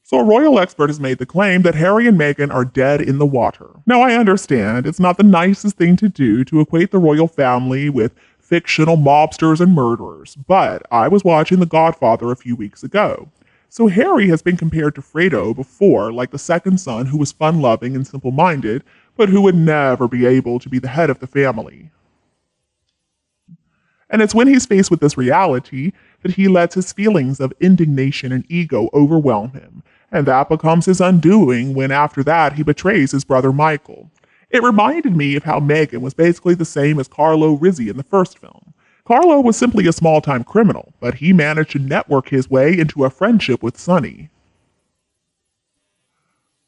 So a royal expert has made the claim that Harry and Meghan are dead in the water. Now I understand it's not the nicest thing to do to equate the royal family with fictional mobsters and murderers, but I was watching The Godfather a few weeks ago. So Harry has been compared to Fredo before, like the second son who was fun-loving and simple-minded, but who would never be able to be the head of the family. And it's when he's faced with this reality that he lets his feelings of indignation and ego overwhelm him, and that becomes his undoing when after that he betrays his brother Michael. It reminded me of how Meghan was basically the same as Carlo Rizzi in the first film. Carlo was simply a small-time criminal, but he managed to network his way into a friendship with Sonny.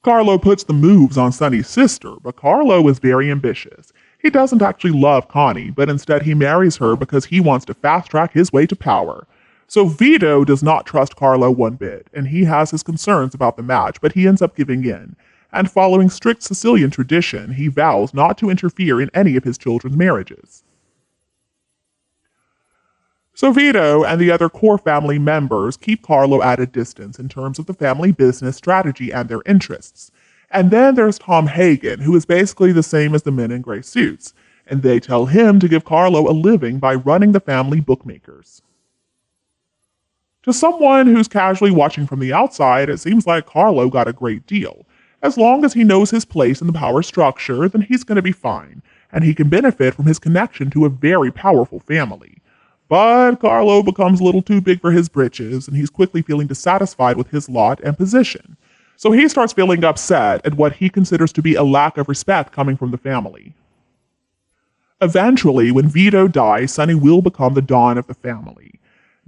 Carlo puts the moves on Sonny's sister, but Carlo is very ambitious. He doesn't actually love Connie, but instead he marries her because he wants to fast-track his way to power. So Vito does not trust Carlo one bit, and he has his concerns about the match, but he ends up giving in. And following strict Sicilian tradition, he vows not to interfere in any of his children's marriages. So Vito and the other core family members keep Carlo at a distance in terms of the family business strategy and their interests. And then there's Tom Hagen, who is basically the same as the men in gray suits, and they tell him to give Carlo a living by running the family bookmakers. To someone who's casually watching from the outside, it seems like Carlo got a great deal. As long as he knows his place in the power structure, then he's going to be fine, and he can benefit from his connection to a very powerful family. But Carlo becomes a little too big for his britches, and he's quickly feeling dissatisfied with his lot and position. So he starts feeling upset at what he considers to be a lack of respect coming from the family. Eventually, when Vito dies, Sonny will become the Don of the family.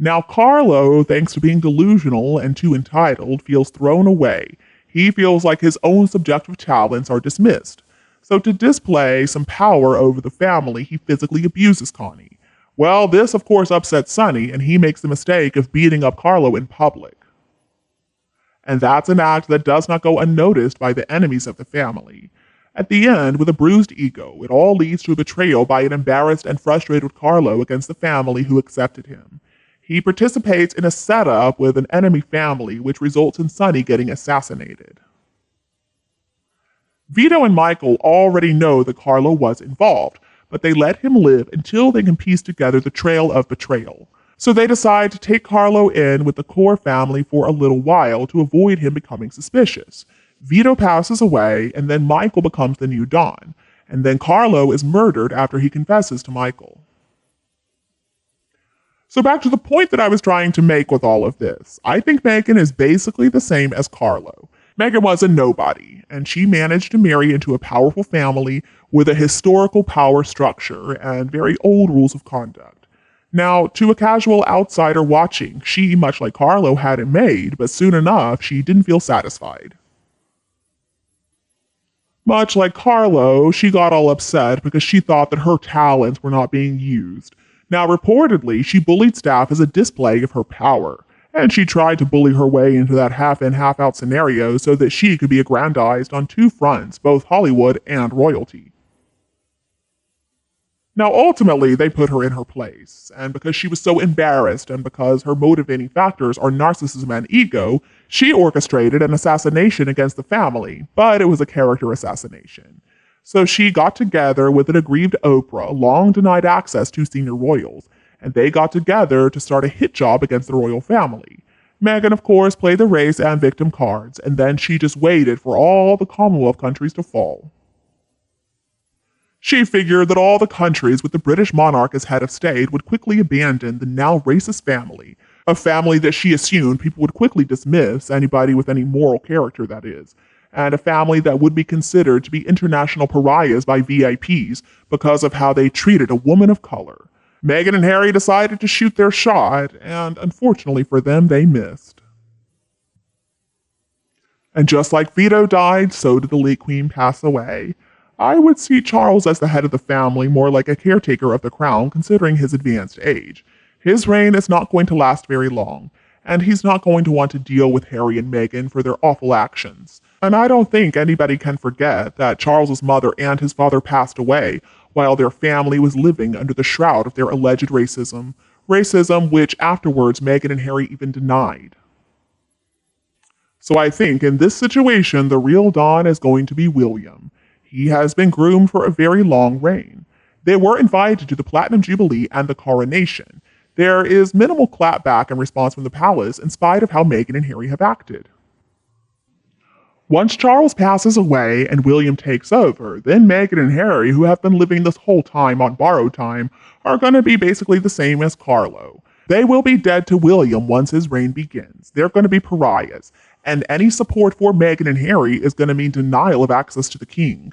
Now Carlo, thanks to being delusional and too entitled, feels thrown away. He feels like his own subjective talents are dismissed. So to display some power over the family, he physically abuses Connie. Well, this of course upsets Sonny, and he makes the mistake of beating up Carlo in public. And that's an act that does not go unnoticed by the enemies of the family. At the end, with a bruised ego, it all leads to a betrayal by an embarrassed and frustrated Carlo against the family who accepted him. He participates in a setup with an enemy family, which results in Sonny getting assassinated. Vito and Michael already know that Carlo was involved, but they let him live until they can piece together the trail of betrayal. So they decide to take Carlo in with the core family for a little while to avoid him becoming suspicious. Vito passes away, and then Michael becomes the new Don, and then Carlo is murdered after he confesses to Michael. So back to the point that I was trying to make with all of this. I think Meghan is basically the same as Carlo. Meghan was a nobody, and she managed to marry into a powerful family with a historical power structure and very old rules of conduct. Now, to a casual outsider watching, she, much like Carlo, had it made, but soon enough, she didn't feel satisfied. Much like Carlo, she got all upset because she thought that her talents were not being used. Now, reportedly, she bullied staff as a display of her power, and she tried to bully her way into that half-in, half-out scenario so that she could be aggrandized on two fronts, both Hollywood and royalty. Now, ultimately, they put her in her place, and because she was so embarrassed and because her motivating factors are narcissism and ego, she orchestrated an assassination against the family, but it was a character assassination. So she got together with an aggrieved Oprah, long denied access to senior royals, and they got together to start a hit job against the royal family. Meghan, of course, played the race and victim cards, and then she just waited for all the Commonwealth countries to fall. She figured that all the countries with the British monarch as head of state would quickly abandon the now racist family, a family that she assumed people would quickly dismiss, anybody with any moral character, that is, and a family that would be considered to be international pariahs by VIPs because of how they treated a woman of color. Meghan and Harry decided to shoot their shot, and unfortunately for them, they missed. And just like Vito died, so did the late Queen pass away. I would see Charles as the head of the family more like a caretaker of the crown, considering his advanced age. His reign is not going to last very long, and he's not going to want to deal with Harry and Meghan for their awful actions. And I don't think anybody can forget that Charles's mother and his father passed away while their family was living under the shroud of their alleged racism which afterwards Meghan and Harry even denied. So I think in this situation, the real Don is going to be William. He has been groomed for a very long reign. They were invited to the Platinum Jubilee and the coronation. There is minimal clapback in response from the palace in spite of how Meghan and Harry have acted. Once Charles passes away and William takes over, then Meghan and Harry, who have been living this whole time on borrowed time, are going to be basically the same as Carlo. They will be dead to William once his reign begins. They're going to be pariahs, and any support for Meghan and Harry is going to mean denial of access to the king.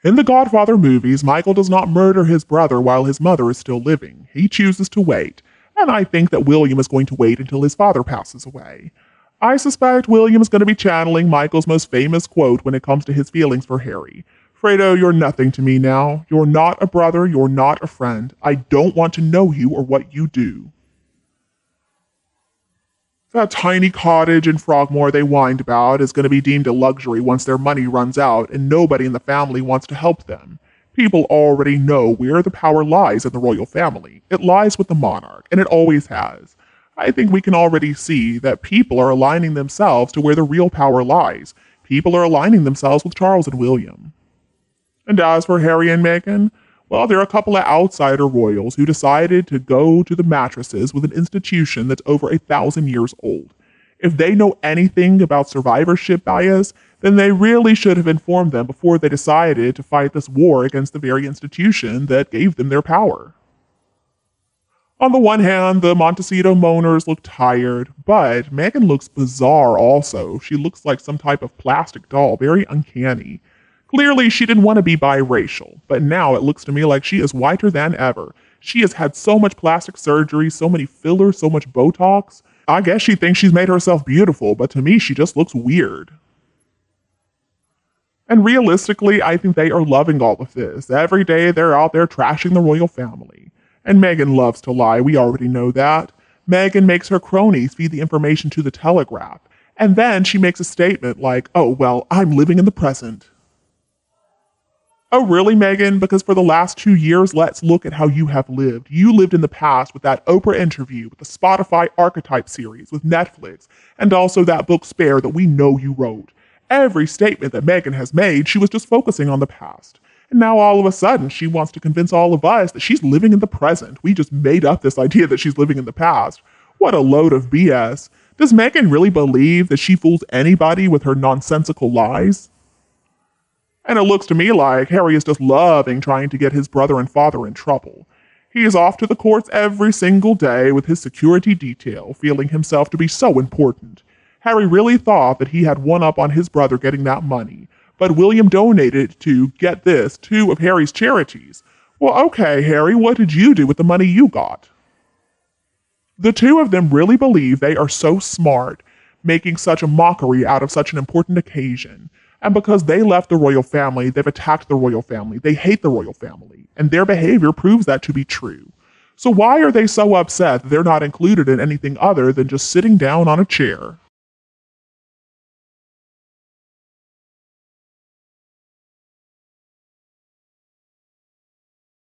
In the Godfather movies, Michael does not murder his brother while his mother is still living. He chooses to wait, and I think that William is going to wait until his father passes away. I suspect William is going to be channeling Michael's most famous quote when it comes to his feelings for Harry. Fredo, you're nothing to me now. You're not a brother, you're not a friend. I don't want to know you or what you do. That tiny cottage in Frogmore they whined about is going to be deemed a luxury once their money runs out and nobody in the family wants to help them. People already know where the power lies in the royal family. It lies with the monarch, and it always has. I think we can already see that people are aligning themselves to where the real power lies. People are aligning themselves with Charles and William. And as for Harry and Meghan, well, they're a couple of outsider royals who decided to go to the mattresses with an institution that's over 1,000 years old. If they know anything about survivorship bias, then they really should have informed them before they decided to fight this war against the very institution that gave them their power. On the one hand, the Montecito moaners look tired, but Meghan looks bizarre also. She looks like some type of plastic doll, very uncanny. Clearly, she didn't want to be biracial, but now it looks to me like she is whiter than ever. She has had so much plastic surgery, so many fillers, so much Botox. I guess she thinks she's made herself beautiful, but to me, she just looks weird. And realistically, I think they are loving all of this. Every day, they're out there trashing the royal family. And Meghan loves to lie, we already know that. Meghan makes her cronies feed the information to the Telegraph. And then she makes a statement like, oh, well, I'm living in the present. Oh, really, Meghan? Because for the last 2 years, let's look at how you have lived. You lived in the past with that Oprah interview, with the Spotify Archetype series, with Netflix, and also that book Spare that we know you wrote. Every statement that Meghan has made, she was just focusing on the past. And now all of a sudden, she wants to convince all of us that she's living in the present. We just made up this idea that she's living in the past. What a load of BS. Does Meghan really believe that she fools anybody with her nonsensical lies? And it looks to me like Harry is just loving trying to get his brother and father in trouble. He is off to the courts every single day with his security detail, feeling himself to be so important. Harry really thought that he had one up on his brother getting that money, but William donated to, get this, 2 of Harry's charities. Well, okay, Harry, what did you do with the money you got? The 2 of them really believe they are so smart, making such a mockery out of such an important occasion. And because they left the royal family, they've attacked the royal family. They hate the royal family. And their behavior proves that to be true. So why are they so upset that they're not included in anything other than just sitting down on a chair?